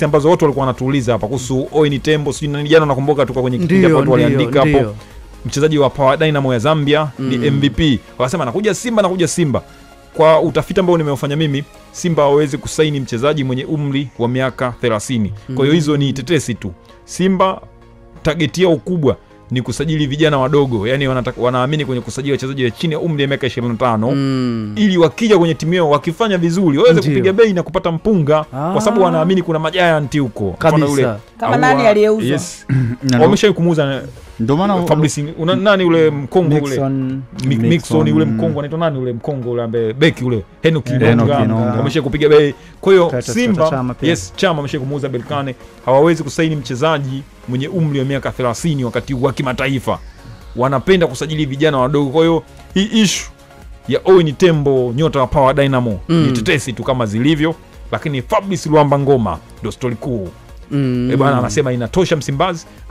tetesi ambazo watu walikuwa wanatuuliza hapa kuhusu Owen Tembo, sio nani jana nakumbuka tuka kwenye kipindi hapo watu waliandika hapo mchezaji wa Power Dynamo ya Zambia ni MVP. Wakasema anakuja Simba. Kwa utafiti ambao nimeufanya mimi, Simba hawezi kusaini mchezaji mwenye umri wa miaka 30. Kwa hiyo hizo ni tetesi tu. Simba target yao kubwa ni kusajili vijana wadogo, yani wanaamini kwenye kusajili wachezaji wa chini ya umri wa miaka 25 ili wakija kwenye timu yao wakifanya vizuri waweze kupiga bei na kupata mpunga, kwa sababu wanaamini kuna majiant huko kama yule kama nani aliyeuzwa. Yes. Wamesha kumuuza, ndio maana Fabrice nani ule Mkongo ule Mixon yule Mkongo anaitwa nani ule Mkongo ule ambaye beki ule Henoki wamesha kupiga bei. Kwa hiyo Simba Chama wamesha kumuuza Berkane, hawawezi kusaini mchezaji mwenye umri wa miaka 30 wakati wa kimataifa. Wanapenda kusajili vijana wadogo. Kwa hiyo hii issue ya Owen Tembo nyota wa Power Dynamo ni tetesi tu kama zilivyo, lakini Fabrice Luamba Ngoma ndio story kuu. Bwana anasema inatosha Msimbazi.